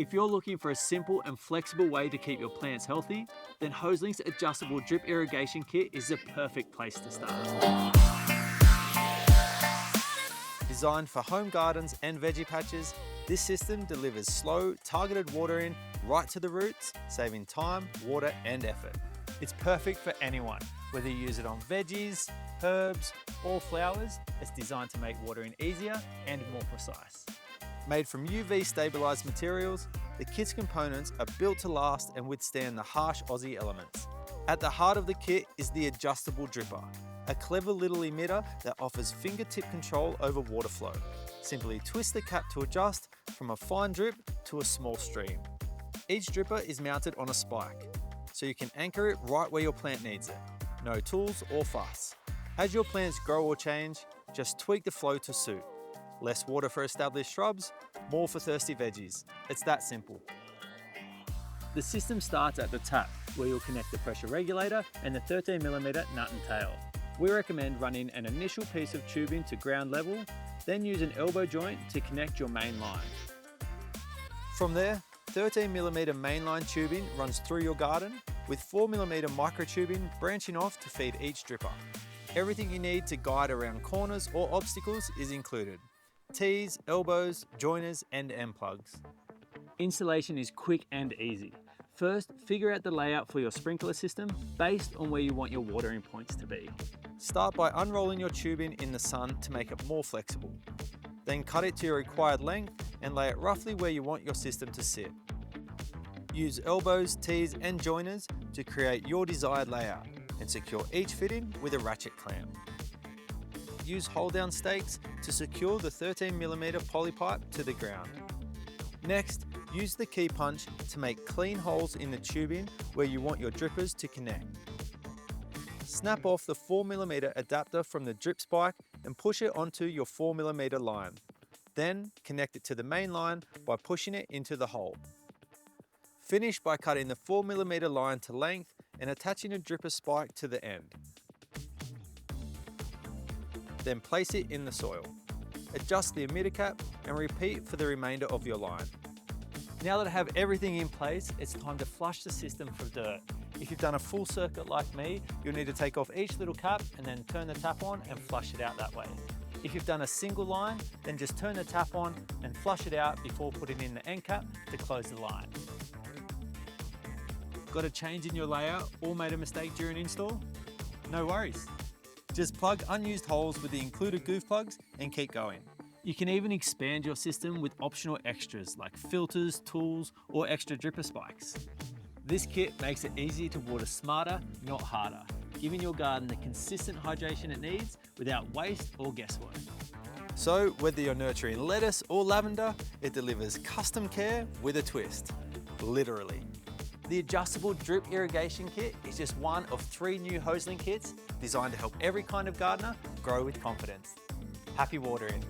If you're looking for a simple and flexible way to keep your plants healthy, then Hoselink's Adjustable Drip Irrigation Kit is the perfect place to start. Designed for home gardens and veggie patches, this system delivers slow, targeted watering right to the roots, saving time, water and effort. It's perfect for anyone, whether you use it on veggies, herbs or flowers. It's designed to make watering easier and more precise. Made from UV-stabilised materials, the kit's components are built to last and withstand the harsh Aussie elements. At the heart of the kit is the Adjustable Dripper, a clever little emitter that offers fingertip control over water flow. Simply twist the cap to adjust from a fine drip to a small stream. Each dripper is mounted on a spike, so you can anchor it right where your plant needs it. No tools or fuss. As your plants grow or change, just tweak the flow to suit. Less water for established shrubs, more for thirsty veggies. It's that simple. The system starts at the tap, where you'll connect the pressure regulator and the 13mm nut and tail. We recommend running an initial piece of tubing to ground level, then use an elbow joint to connect your main line. From there, 13mm mainline tubing runs through your garden, with 4mm microtubing branching off to feed each dripper. Everything you need to guide around corners or obstacles is included. T's, elbows, joiners and end plugs. Installation is quick and easy. First, figure out the layout for your sprinkler system based on where you want your watering points to be. Start by unrolling your tubing in the sun to make it more flexible. Then cut it to your required length and lay it roughly where you want your system to sit. Use elbows, T's and joiners to create your desired layout and secure each fitting with a ratchet clamp. Use hold-down stakes to secure the 13mm poly pipe to the ground. Next, use the key punch to make clean holes in the tubing where you want your drippers to connect. Snap off the 4mm adapter from the drip spike and push it onto your 4mm line. Then connect it to the main line by pushing it into the hole. Finish by cutting the 4mm line to length and attaching a dripper spike to the end. Then place it in the soil. Adjust the emitter cap and repeat for the remainder of your line. Now that I have everything in place, it's time to flush the system for dirt. If you've done a full circuit like me, you'll need to take off each little cap and then turn the tap on and flush it out that way. If you've done a single line, then just turn the tap on and flush it out before putting in the end cap to close the line. Got a change in your layout or made a mistake during install? No worries. Just plug unused holes with the included goof plugs and keep going. You can even expand your system with optional extras like filters, tools, or extra dripper spikes. This kit makes it easier to water smarter, not harder, giving your garden the consistent hydration it needs without waste or guesswork. So whether you're nurturing lettuce or lavender, it delivers custom care with a twist, literally. The Adjustable Drip Irrigation Kit is just one of 3 new Hoselink kits designed to help every kind of gardener grow with confidence. Happy watering.